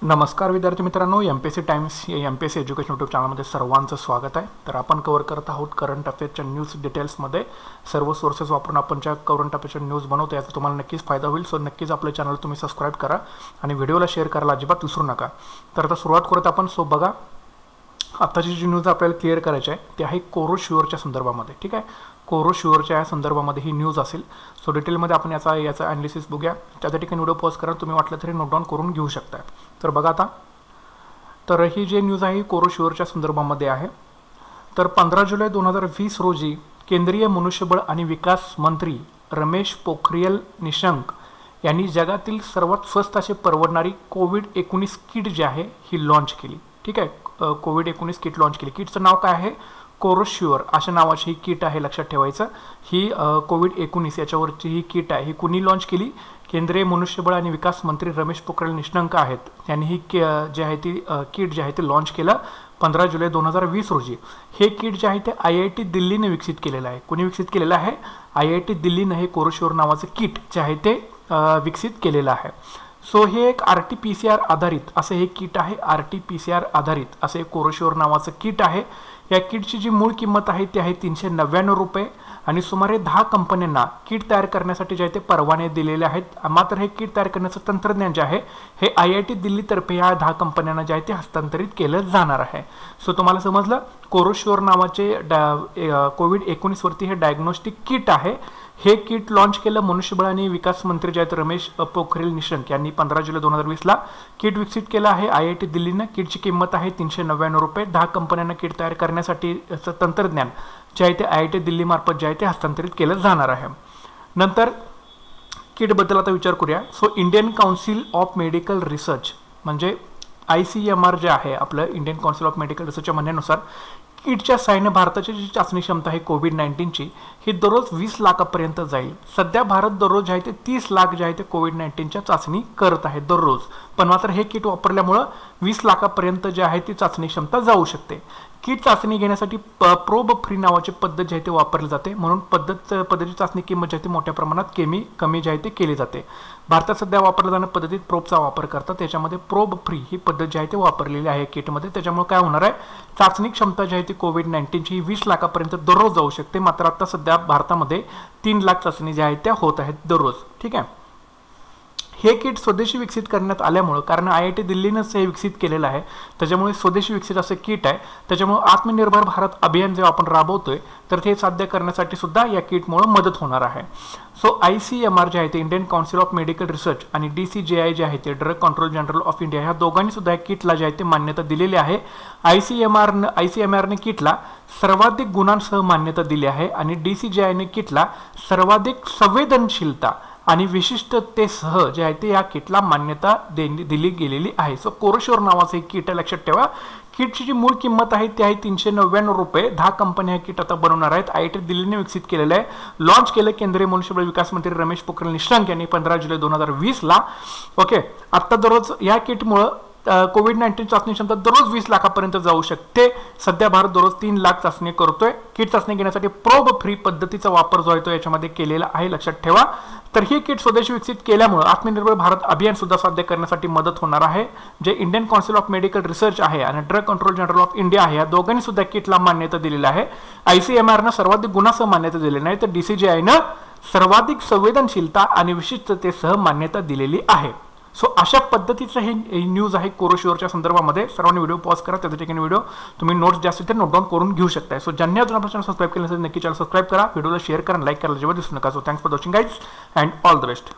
नमस्कार विद्यार्थी मित्रांनो, एमपीएससी टाइम्स या एमपीएससी एज्युकेशन यूट्यूब चॅनलमध्ये सर्वांचं स्वागत आहे. तर आपण कव्हर करत आहोत करंट अफेअर्सच्या न्यूज डिटेल्समध्ये. सर्व सोर्सेस वापरून आपण ज्या करंट अफेअर्सच्या न्यूज बनवतो याचा तुम्हाला नक्कीच फायदा होईल. सो नक्कीच आपलं चॅनल तुम्ही सबस्क्राईब करा आणि व्हिडिओला शेअर करायला अजिबात विसरू नका. तर आता सुरुवात करत आपण. सो बघा, आत्ताची जी न्यूज आपल्याला क्लिअर करायची आहे ती आहे कोरोश्युअरच्या संदर्भामध्ये. ठीक आहे, कोरोश्युअरच्या या संदर्भामध्ये ही न्यूज असेल. सो डिटेलमध्ये आपण याचा ॲनालिसिस बघूया. त्या ठिकाणी व्हिडिओ पॉज करा, तुम्ही वाटलं तरी नोट डाऊन करून घेऊ शकता. तर बघा आता, तर ही जी न्यूज आहे कोरोश्युअरच्या संदर्भामध्ये आहे. तर 15 जुलै 2020 रोजी केंद्रीय मनुष्यबळ आणि विकास मंत्री रमेश पोखरियाल निशंक यांनी जगातील सर्वात स्वस्त असे परवडणारी कोविड-19 किट जी आहे ही लॉन्च केली. ठीक आहे, कोविड-19 किट लॉन्च केली. किटचं नाव काय आहे? कोरोश्युअर अशा नावाची ही किट आहे, लक्षात ठेवायचं. ही कोविड-19 याच्यावरची ही किट आहे. ही कुणी लॉन्च केली? केंद्रीय मनुष्यबळ आणि विकास मंत्री रमेश पोखरियाल निशंक आहेत. त्यांनी ही जी आहे ती किट जी आहे ती लॉन्च केलं 15 जुलै 2020 रोजी. हे किट जे आहे ते IIT दिल्लीने विकसित केलेलं आहे. कुणी विकसित केलेलं आहे? IIT दिल्लीने हे कोरोश्युअर नावाचं किट जे आहे ते विकसित केलेलं आहे. सो हे एक RT-PCR आधारित असं हे किट आहे. RT-PCR आधारित असे कोरोश्युअर नावाचं किट आहे. या किटची जी मूळ किंमत आहे ती आहे 399 रुपये आणि सुमारे 10 कंपन्यांना किट तयार करण्यासाठी जे आहे ते परवाने दिलेले आहेत. मात्र हे किट तयार करण्याचं तंत्रज्ञान जे आहे हे IIT दिल्लीतर्फे या 10 कंपन्यांना जे आहे ते हस्तांतरित केलं जाणार आहे. सो तुम्हाला समजलं, कोरोश्युअर नावाचे कोविड-19 वरती हे डायग्नोस्टिक किट आहे. हे किट लॉन्च केलं मनुष्यबळ आणि विकास मंत्री जे आहेत रमेश पोखरियाल निशंक यांनी 15 जुलै 2020ला किट विकसित केलं आहे IIT दिल्लीनं. किटची किंमत आहे 399 रुपये. 10 कंपन्यांना किट तयार करण्यासाठी तंत्रज्ञान जे आहे ते IIT दिल्लीमार्फत जे आहे ते हस्तांतरित केलं जाणार आहे. नंतर किटबद्दल आता विचार करूया. So Indian council of medical research म्हणजे ICMR जे आहे आपलं, इंडियन काउन्सिल ऑफ मेडिकल रिसर्चच्या म्हणण्यानुसार किटच्या सहाय्याने भारताची जी चाचणी क्षमता आहे कोविड-19ची ही दररोज 20 लाखापर्यंत जाईल. सध्या भारत दररोज जे आहे ते 30 लाख जे आहे ते कोविड-19च्या चाचणी करत आहे दररोज. पण मात्र हे किट वापरल्यामुळं 20 लाखापर्यंत जे आहे ती चाचणी क्षमता जाऊ शकते. किट चाचणी घेण्यासाठी प्रोब फ्री नावाची पद्धत जी आहे ते वापरली जाते. म्हणून पद्धतीची चाचणी किंमत जी आहे ती मोठ्या प्रमाणात कमी जी आहे ते केली जाते. भारतात सध्या वापरल्या जाणाऱ्या पद्धतीत प्रोबचा वापर करतात. त्याच्यामध्ये प्रोब फ्री ही पद्धत जी आहे ती वापरलेली आहे किटमध्ये. त्याच्यामुळे काय होणार आहे, चाचणी क्षमता जी आहे ती कोविड-19ची ही 20 लाखापर्यंत दररोज जाऊ शकते. मात्र आता सध्या भारतामध्ये 3 लाख चाचणी ज्या आहेत त्या होत आहेत दररोज. ठीक आहे, हे किट स्वदेशी विकसित करण्यात आल्यामुळं, कारण IIT दिल्लीनंच हे विकसित केलेलं आहे, त्याच्यामुळे स्वदेशी विकसित असं किट आहे. त्याच्यामुळे आत्मनिर्भर भारत अभियान जे आपण राबवतोय तर ते साध्य करण्यासाठी सुद्धा या किटमुळे मदत होणार आहे. सो ICMR जे आहे ते Indian council of medical research आणि DCGI जे आहे ते drug control general of India ह्या दोघांनी सुद्धा या किटला जे आहे ते मान्यता दिलेली आहे. ICMRने किटला सर्वाधिक गुणांसह मान्यता दिली आहे आणि DCGIने किटला सर्वाधिक संवेदनशीलता आणि विशिष्टतेसह जे आहे ते या किटला मान्यता दिली गेलेली आहे. सो कोरोश्युअर नावाचं एक किट आहे, लक्षात ठेवा. किटची जी मूळ किंमत आहे ती आहे 399 रुपये. 10 कंपन्या हे किट आता बनवणार आहेत. IIT दिल्लीने विकसित केलेलं आहे, लॉन्च केलं केंद्रीय मनुष्यबळ विकास मंत्री रमेश पोखरियाल निशंक यांनी 15 जुलै 2020ला. ओके, आता दररोज या किटमुळं कोविड-19 चाचणी क्षमता दररोज 20 लाखापर्यंत जाऊ शकते. सध्या भारत दररोज 3 लाख चाचणी करतोय. किट चाचणी घेण्यासाठी प्रोब फ्री पद्धतीचा वापर जो आहे तो याच्यामध्ये केलेला आहे, लक्षात ठेवा. तर ही किट स्वदेशी विकसित केल्यामुळे आत्मनिर्भर भारत अभियान सुद्धा साध्य करण्यासाठी मदत होणार आहे. जे Indian council of medical research आहे आणि drug control general of India आहे या दोघांनी सुद्धा किटला मान्यता दिलेली आहे. ICMRनं सर्वाधिक गुणांसह मान्यता दिलेली नाही, तर DCGIनं सर्वाधिक संवेदनशीलता आणि विशिष्टतेसह मान्यता दिलेली आहे. सो अशा पद्धतीचं हे न्यूज आहे कोरोश्युअरच्या संदर्भामध्ये. सर्वांनी व्हिडिओ पॉज करा, त्या ठिकाणी व्हिडिओ तुम्ही नोट्स जे असतील ते नोट डाऊन करून घेऊ शकता. सो ज्यांनी अजून आपल्या चॅनल सबस्क्राईब केलं नक्की चॅनल सबस्क्राईब करा, व्हिडिओला शेअर करा, लाईक करायला जेव्हा दिसू नका. So thanks for watching guys and all the best.